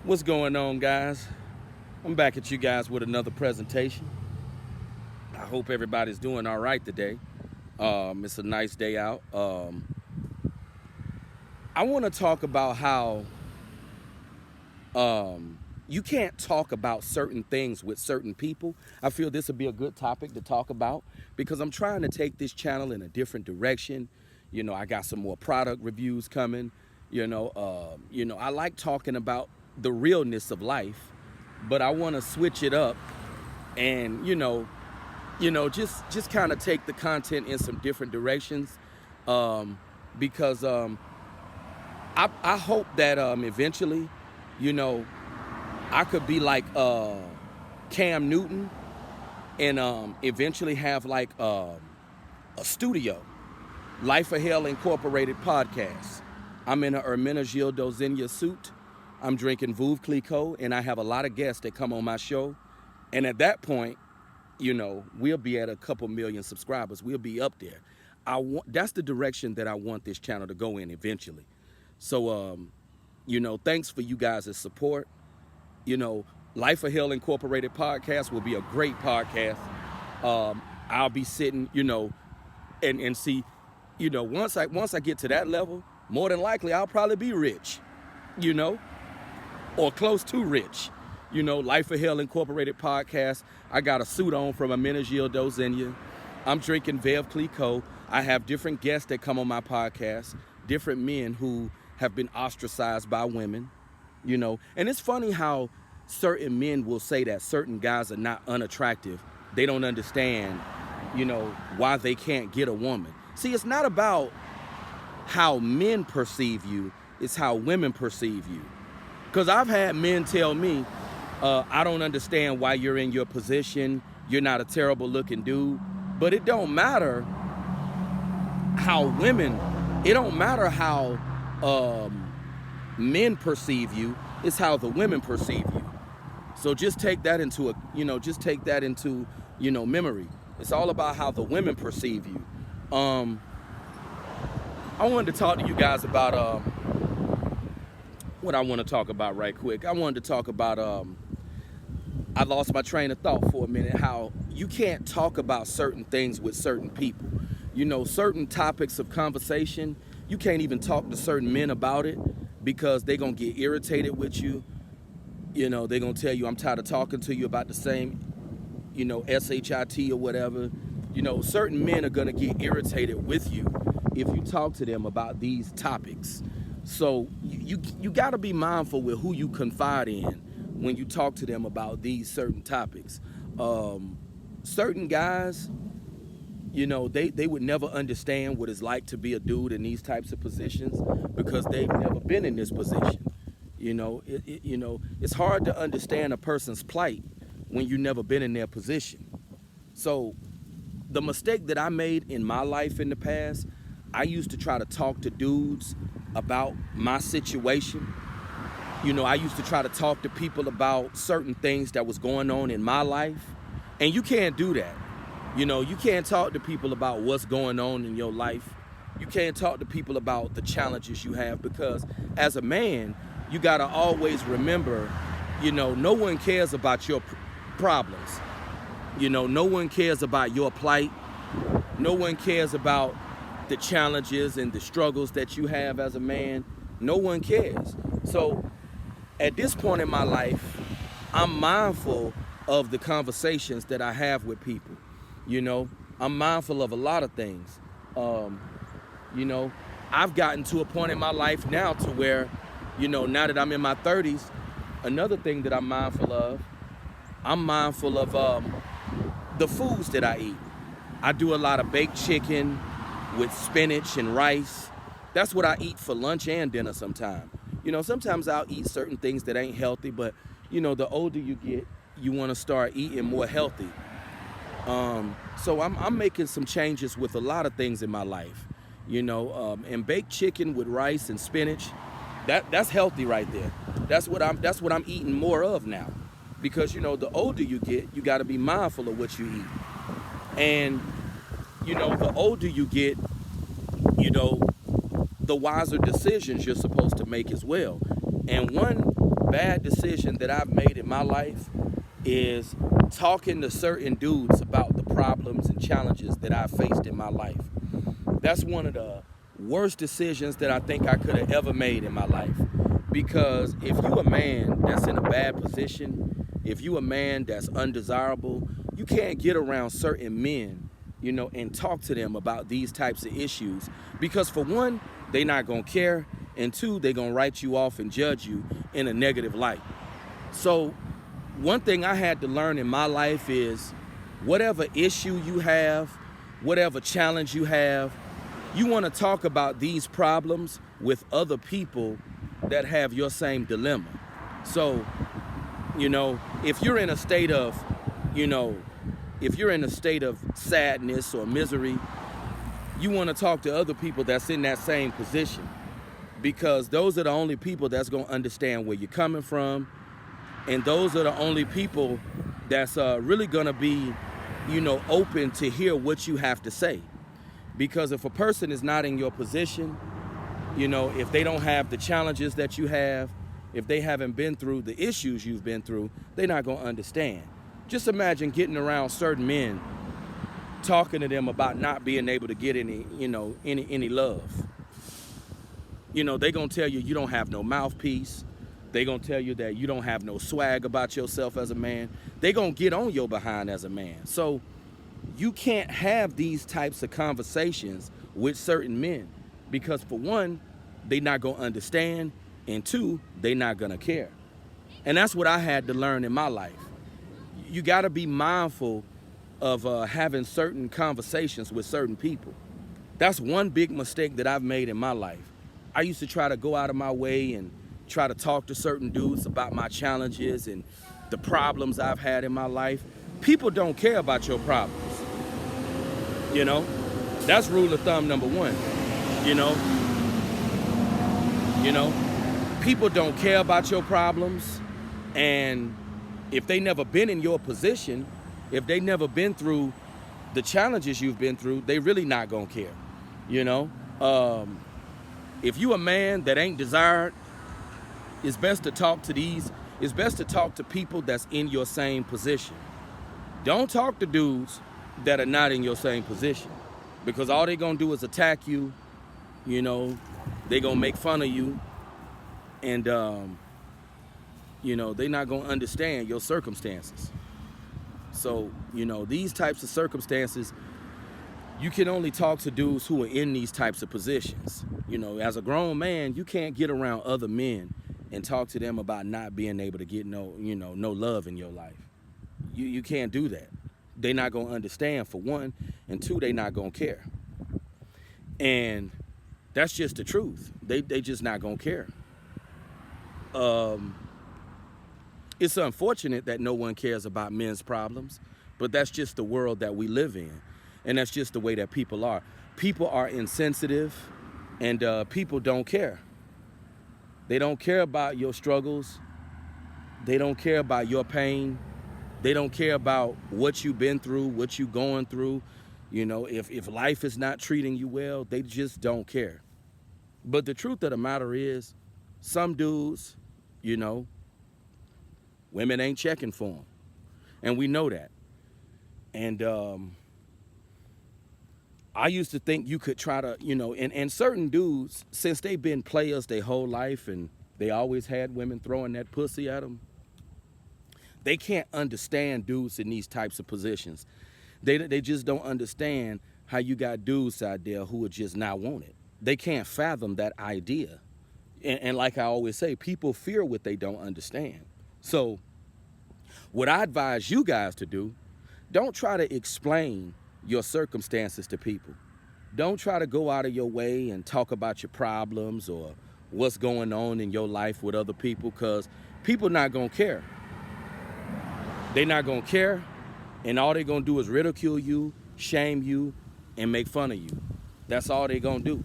What's going on, guys? I'm back at you guys with another presentation. I hope everybody's doing all right today. It's a nice day out. I want to talk about how you can't talk about certain things with certain people. I feel this would be a good topic to talk about because I'm trying to take this channel in a different direction. I got some more product reviews coming. I like talking about the realness of life, but I want to switch it up and just kind of take the content in some different directions, because I hope that eventually, I could be like Cam Newton and eventually have like a studio, Life of Hell Incorporated podcast. I'm in a Hermenegildo Dozenia suit. I'm drinking Veuve Clicquot, and I have a lot of guests that come on my show. And at that point, we'll be at a couple million subscribers. We'll be up there. That's the direction that I want this channel to go in eventually. So, thanks for you guys' support. Life of Hell Incorporated podcast will be a great podcast. I'll be sitting, and see, once I get to that level, more than likely I'll probably be rich, or close to rich. Life of Hell Incorporated podcast. I got a suit on from Hermenegildo Dozenia. I'm drinking Veuve Clicquot. I have different guests that come on my podcast, different men who have been ostracized by women, and it's funny how certain men will say that certain guys are not unattractive. They don't understand, why they can't get a woman. See, it's not about how men perceive you, it's how women perceive you. Because I've had men tell me, I don't understand why you're in your position. You're not a terrible looking dude. But it don't matter how men perceive you. It's how the women perceive you. So just take that into memory. It's all about how the women perceive you. I wanted to talk to you guys about what I want to talk about right quick. I wanted to talk about I lost my train of thought for a minute, how you can't talk about certain things with certain people. Certain topics of conversation, you can't even talk to certain men about it because they're going to get irritated with you. They're going to tell you, I'm tired of talking to you about the same, SHIT or whatever. Certain men are going to get irritated with you if you talk to them about these topics. So you got to be mindful with who you confide in when you talk to them about these certain topics. Certain guys, they would never understand what it's like to be a dude in these types of positions because they've never been in this position. It's hard to understand a person's plight when you've never been in their position. So the mistake that I made in my life in the past, I used to try to talk to dudes about my situation. I used to try to talk to people about certain things that was going on in my life. And you can't do that. You can't talk to people about what's going on in your life. You can't talk to people about the challenges you have because as a man, you got to always remember, no one cares about your problems. No one cares about your plight. No one cares about the challenges and the struggles that you have as a man. No one cares. So at this point in my life, I'm mindful of the conversations that I have with people. I'm mindful of a lot of things. I've gotten to a point in my life now to where, now that I'm in my 30s, another thing that I'm mindful of the foods that I eat. I do a lot of baked chicken with spinach and rice. That's what I eat for lunch and dinner sometimes. Sometimes I'll eat certain things that ain't healthy, but, the older you get, you want to start eating more healthy. So I'm making some changes with a lot of things in my life, and baked chicken with rice and spinach, that's healthy right there. That's what I'm eating more of now, because the older you get, you got to be mindful of what you eat, and the older you get, the wiser decisions you're supposed to make as well. And one bad decision that I've made in my life is talking to certain dudes about the problems and challenges that I've faced in my life. That's one of the worst decisions that I think I could have ever made in my life. Because if you a man that's in a bad position, if you a man that's undesirable, you can't get around certain men, and talk to them about these types of issues. Because for one, they not gonna care, and two, they gonna write you off and judge you in a negative light. So one thing I had to learn in my life is whatever issue you have, whatever challenge you have, you want to talk about these problems with other people that have your same dilemma. So, if you're in a state of, sadness or misery, you want to talk to other people that's in that same position, because those are the only people that's going to understand where you're coming from. And those are the only people that's really going to be, open to hear what you have to say. Because if a person is not in your position, if they don't have the challenges that you have, if they haven't been through the issues you've been through, they're not going to understand. Just imagine getting around certain men, talking to them about not being able to get any love. They're going to tell you don't have no mouthpiece. They're going to tell you that you don't have no swag about yourself as a man. They're going to get on your behind as a man. So you can't have these types of conversations with certain men, because for one, they're not going to understand, and two, they're not going to care. And that's what I had to learn in my life. You got to be mindful of having certain conversations with certain people. That's one big mistake that I've made in my life. I used to try to go out of my way and try to talk to certain dudes about my challenges and the problems I've had in my life. People don't care about your problems. That's rule of thumb number one. People don't care about your problems, and if they never been in your position, if they never been through the challenges you've been through, they really not gonna care. If you a man that ain't desired, it's best to talk to people that's in your same position. Don't talk to dudes that are not in your same position, because all they gonna do is attack you. They gonna make fun of you, and they not gonna understand your circumstances. So these types of circumstances, you can only talk to dudes who are in these types of positions. As a grown man, you can't get around other men and talk to them about not being able to get no love in your life. You can't do that. They're not gonna understand, for one, and two, they not gonna care. And that's just the truth. They just not gonna care. It's unfortunate that no one cares about men's problems, but that's just the world that we live in, and that's just the way that people are. People are insensitive, and people don't care. They don't care about your struggles. They don't care about your pain. They don't care about what you've been through, what you're going through. If life is not treating you well, they just don't care. But the truth of the matter is, some dudes, women ain't checking for them. And we know that. And I used to think you could try to, and certain dudes, since they've been players their whole life and they always had women throwing that pussy at them, they can't understand dudes in these types of positions. They just don't understand how you got dudes out there who are just not wanted. They can't fathom that idea. And like I always say, people fear what they don't understand. So what I advise you guys to do, don't try to explain your circumstances to people. Don't try to go out of your way and talk about your problems or what's going on in your life with other people, because people not gonna care. They're not gonna care, and all they're gonna do is ridicule you, shame you, and make fun of you. That's all they're gonna do.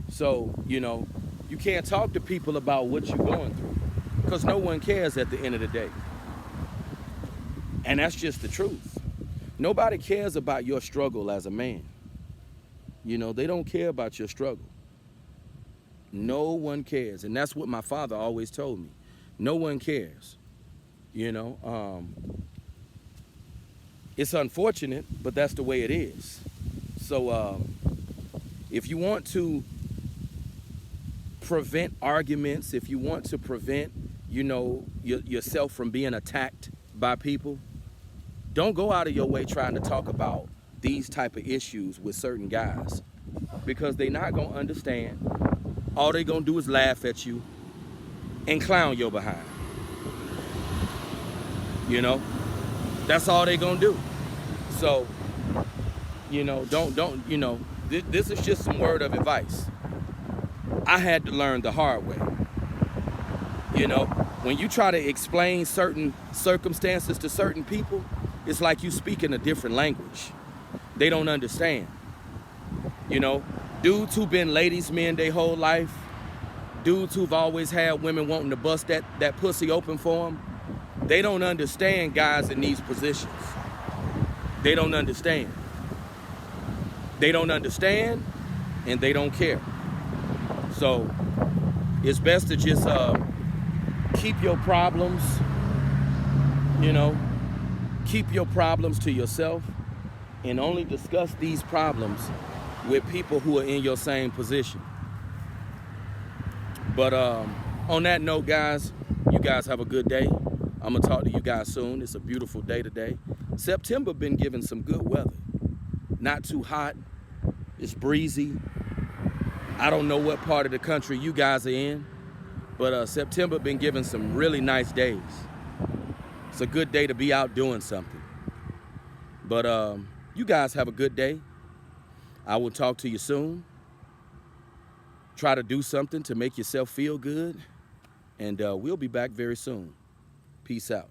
So, you can't talk to people about what you're going through, because no one cares at the end of the day. And that's just the truth. Nobody cares about your struggle as a man. They don't care about your struggle. No one cares. And that's what my father always told me. No one cares. It's unfortunate, but that's the way it is. So if you want to prevent arguments, if you want to prevent, yourself from being attacked by people, don't go out of your way trying to talk about these type of issues with certain guys, because they're not going to understand. All they're going to do is laugh at you and clown your behind. That's all they're going to do. So, this is just some word of advice. I had to learn the hard way. When you try to explain certain circumstances to certain people, it's like you speaking a different language. They don't understand. Dudes who've been ladies' men their whole life, dudes who've always had women wanting to bust that pussy open for them, they don't understand guys in these positions. They don't understand. They don't understand, and they don't care. So it's best to just keep your problems, keep your problems to yourself, and only discuss these problems with people who are in your same position. But on that note, guys, you guys have a good day. I'm going to talk to you guys soon. It's a beautiful day today. September been giving some good weather. Not too hot. It's breezy. I don't know what part of the country you guys are in, but September been giving some really nice days. It's a good day to be out doing something. But you guys have a good day. I will talk to you soon. Try to do something to make yourself feel good, and we'll be back very soon. Peace out.